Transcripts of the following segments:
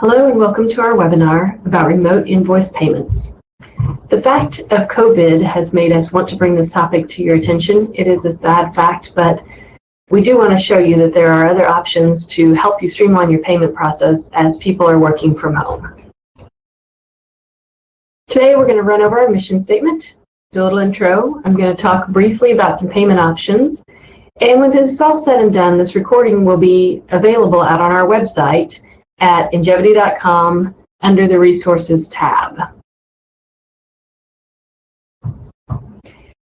Hello and welcome to our webinar about remote invoice payments. The fact of COVID has made us want to bring this topic to your attention. It is a sad fact, but we do want to show you that there are other options to help you streamline your payment process as people are working from home. Today we're going to run over our mission statement, do a little intro. I'm going to talk briefly about some payment options. And when this is all said and done, this recording will be available out on our website at Njevity.com under the Resources tab.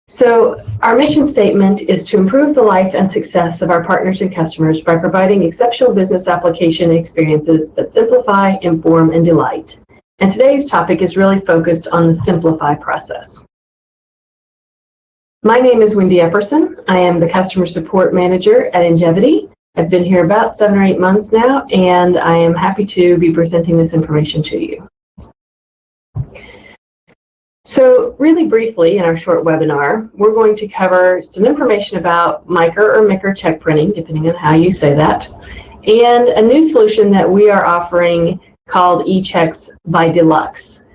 So our mission statement is to improve the life and success of our partners and customers by providing exceptional business application experiences that simplify, inform, and delight. And today's topic is really focused on the simplify process. My name is Wendy Epperson. I am the Customer Support Manager at Njevity. I've been here about 7 or 8 months now, and I am happy to be presenting this information to you. So really briefly in our short webinar, we're going to cover some information about MICR or MICR Check Printing, depending on how you say that, and a new solution that we are offering called eChecks by Deluxe.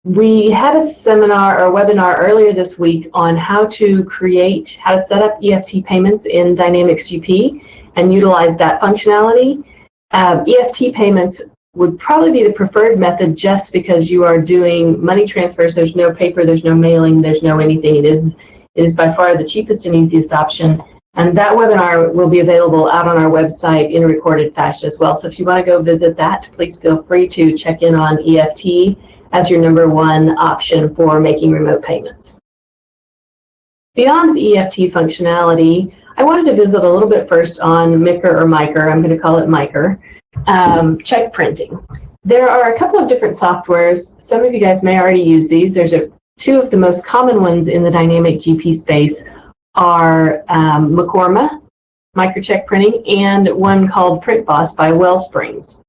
We had a seminar or webinar earlier this week on how to set up EFT payments in Dynamics GP and utilize that functionality. EFT payments would probably be the preferred method just because you are doing money transfers. There's no paper, there's no mailing, there's no anything. It is by far the cheapest and easiest option. And that webinar will be available out on our website in recorded fashion as well. So if you want to go visit that, please feel free to check in on EFT as your #1 option for making remote payments. Beyond the EFT functionality, I wanted to visit a little bit first on MICR or MICR, I'm going to call it MICR, check printing. There are a couple of different softwares. Some of you guys may already use these. There's two of the most common ones in the dynamic GP space are MICR Check Printing, and one called PrintBoss by Wellsprings.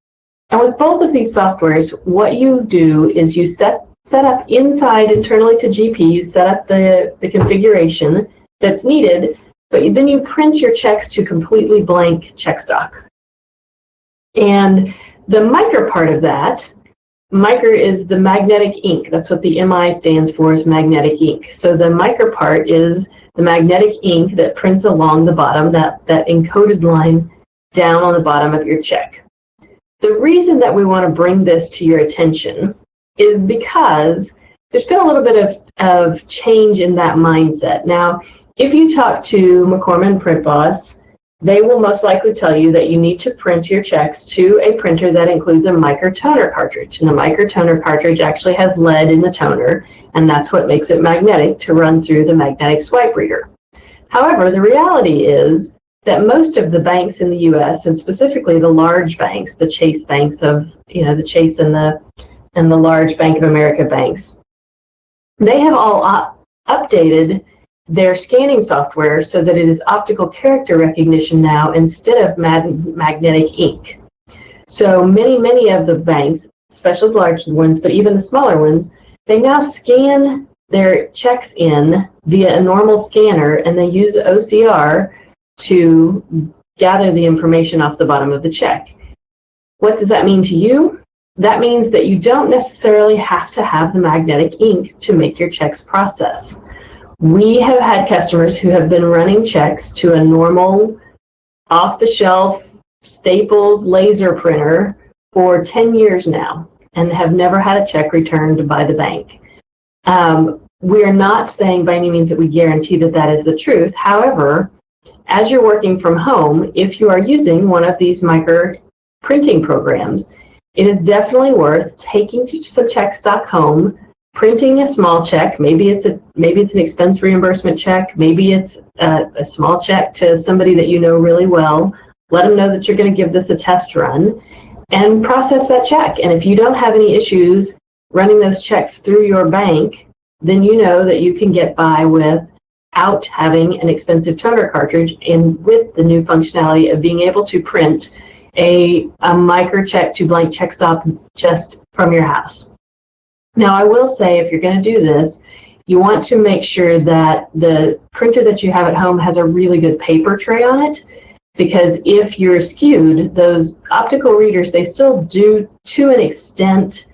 And with both of these softwares, what you do is you set up inside internally to GP, you set up the configuration that's needed, but then you print your checks to completely blank check stock. And the MICR part of that, MICR is the magnetic ink. That's what the MI stands for, is magnetic ink. So the MICR part is the magnetic ink that prints along the bottom, that encoded line down on the bottom of your check. The reason that we want to bring this to your attention is because there's been a little bit of change in that mindset. Now, if you talk to MICR and PrintBoss, they will most likely tell you that you need to print your checks to a printer that includes a MICR toner cartridge. And the MICR toner cartridge actually has lead in the toner, and that's what makes it magnetic to run through the magnetic swipe reader. However, the reality is that most of the banks in the U.S., and specifically the large banks, the Chase banks of, the Chase and the large Bank of America banks, they have all updated their scanning software so that it is optical character recognition now instead of magnetic ink. So many of the banks, especially the large ones, but even the smaller ones, they now scan their checks in via a normal scanner, and they use OCR to gather the information off the bottom of the check. What does that mean to you? That means that you don't necessarily have to have the magnetic ink to make your checks process. We have had customers who have been running checks to a normal off-the-shelf Staples laser printer for 10 years now and have never had a check returned by the bank. We are not saying by any means that we guarantee that that is the truth. However, as you're working from home, if you are using one of these MICR printing programs, it is definitely worth taking some check stock home, printing a small check. Maybe it's an expense reimbursement check. Maybe it's a small check to somebody that you know really well. Let them know that you're going to give this a test run and process that check. And if you don't have any issues running those checks through your bank, then you know that you can get by without having an expensive toner cartridge, and with the new functionality of being able to print a MICR check to blank check stop just from your house. Now, I will say, if you're going to do this, you want to make sure that the printer that you have at home has a really good paper tray on it, because if you're skewed, those optical readers, they still do, to an extent,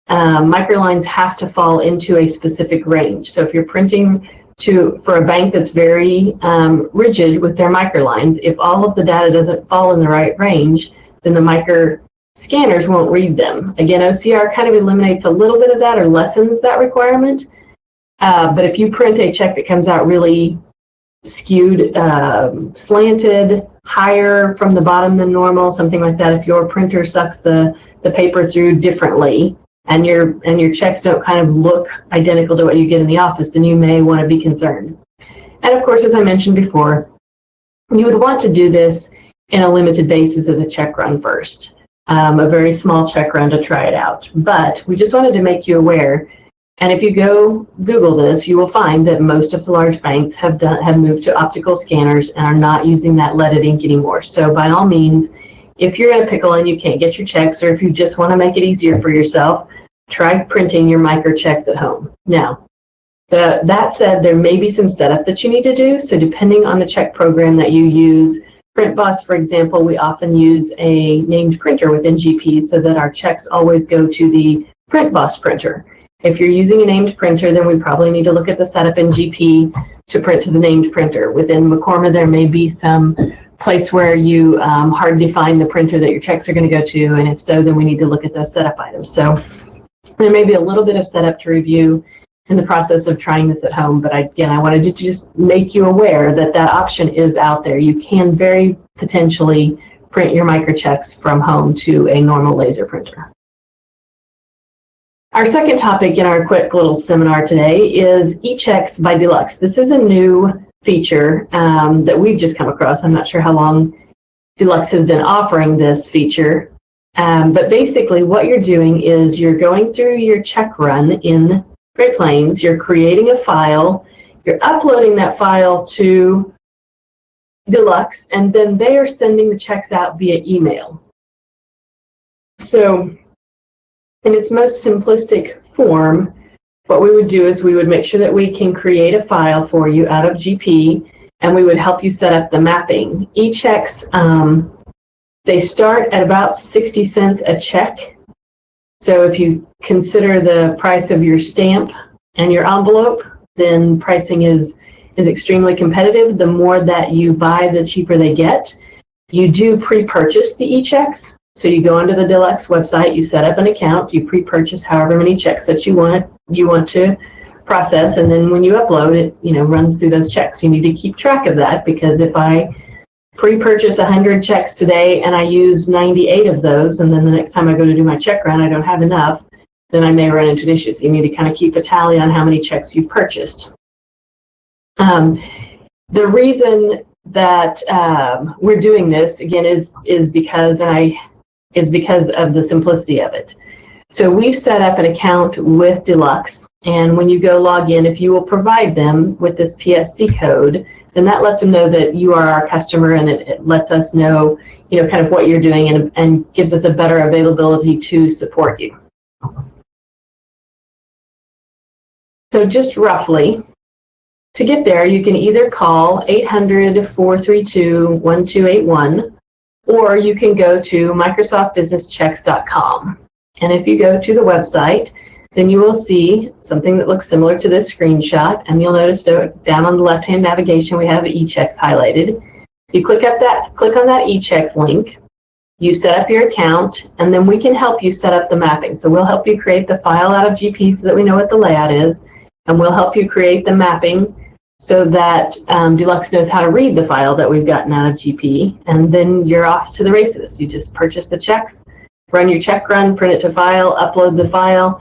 microlines have to fall into a specific range. So if you're printing for a bank that's very rigid with their microlines, if all of the data doesn't fall in the right range, then the micro scanners won't read them. Again, OCR kind of eliminates a little bit of that or lessens that requirement. But if you print a check that comes out really skewed, slanted, higher from the bottom than normal, something like that, if your printer sucks the paper through differently, and your checks don't kind of look identical to what you get in the office, then you may want to be concerned. And of course, as I mentioned before, you would want to do this in a limited basis as a check run first, a very small check run to try it out. But we just wanted to make you aware. And if you go Google this, you will find that most of the large banks have moved to optical scanners and are not using that leaded ink anymore. So by all means, if you're in a pickle and you can't get your checks, or if you just want to make it easier for yourself, try printing your MICR checks at home. Now, that said, there may be some setup that you need to do. So depending on the check program that you use, PrintBoss, for example, we often use a named printer within GP so that our checks always go to the PrintBoss printer. If you're using a named printer, then we probably need to look at the setup in GP to print to the named printer. Within MICR, there may be some place where you hard define the printer that your checks are going to go to, and if so, then we need to look at those setup items. So there may be a little bit of setup to review in the process of trying this at home, but again, I wanted to just make you aware that that option is out there. You can very potentially print your MICR checks from home to a normal laser printer. Our second topic in our quick little seminar today is eChecks by Deluxe. This is a new feature that we've just come across. I'm not sure how long Deluxe has been offering this feature, but basically what you're doing is you're going through your check run in Great Plains, you're creating a file, you're uploading that file to Deluxe, and then they are sending the checks out via email. So in its most simplistic form, what we would do is we would make sure that we can create a file for you out of GP, and we would help you set up the mapping. eChecks, they start at about 60 cents a check. So if you consider the price of your stamp and your envelope, then pricing is extremely competitive. The more that you buy, the cheaper they get. You do pre-purchase the eChecks. So you go onto the Deluxe website, you set up an account, you pre-purchase however many checks that you want to process, and then when you upload it, runs through those checks. You need to keep track of that, because if I pre-purchase 100 checks today and I use 98 of those, and then the next time I go to do my check run, I don't have enough, then I may run into an issue. So you need to kind of keep a tally on how many checks you've purchased. The reason that we're doing this again is because of the simplicity of it. So we've set up an account with Deluxe, and when you go log in, if you will provide them with this PSC code, then that lets them know that you are our customer, and it lets us know, kind of what you're doing, and gives us a better availability to support you. So just roughly, to get there, you can either call 800-432-1281, or you can go to microsoftbusinesschecks.com. And if you go to the website, then you will see something that looks similar to this screenshot, and you'll notice down on the left-hand navigation we have eChecks highlighted. You click on that eChecks link, you set up your account, and then we can help you set up the mapping. So we'll help you create the file out of GP so that we know what the layout is, and we'll help you create the mapping so that Deluxe knows how to read the file that we've gotten out of GP, and then you're off to the races. You just purchase the checks, run your check run, print it to file, upload the file,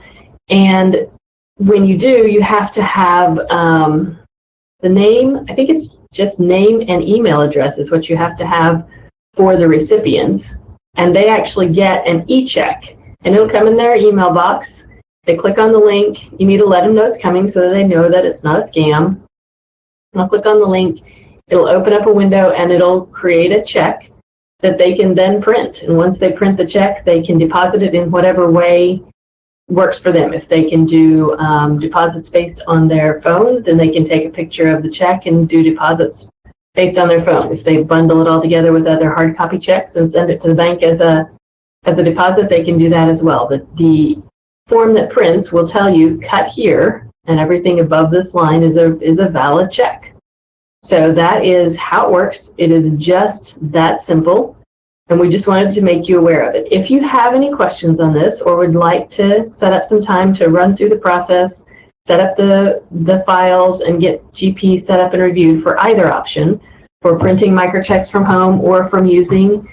and when you do, you have to have the name. I think it's just name and email address is what you have to have for the recipients, and they actually get an eCheck, and it'll come in their email box. They click on the link. You need to let them know it's coming so that they know that it's not a scam. I'll click on the link, it'll open up a window, and it'll create a check that they can then print. And once they print the check, they can deposit it in whatever way works for them. If they can do deposits based on their phone, then they can take a picture of the check and do deposits based on their phone. If they bundle it all together with other hard copy checks and send it to the bank as a deposit, they can do that as well. The form that prints will tell you cut here, and everything above this line is a valid check. So that is how it works. It is just that simple, and we just wanted to make you aware of it. If you have any questions on this or would like to set up some time to run through the process, set up the files and get GP set up and reviewed for either option, for printing microchecks from home or from using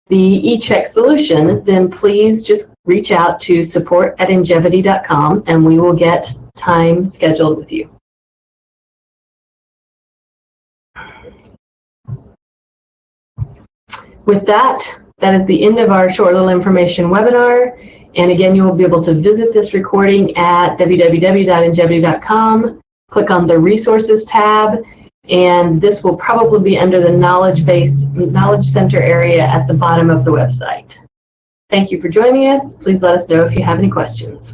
the eChecks solution, then please just reach out to support@njevity.com and we will get time scheduled with you. With that, that is the end of our short little information webinar. And again, you will be able to visit this recording at www.njevity.com. Click on the Resources tab, and this will probably be under the Knowledge Center area at the bottom of the website. Thank you for joining us. Please let us know if you have any questions.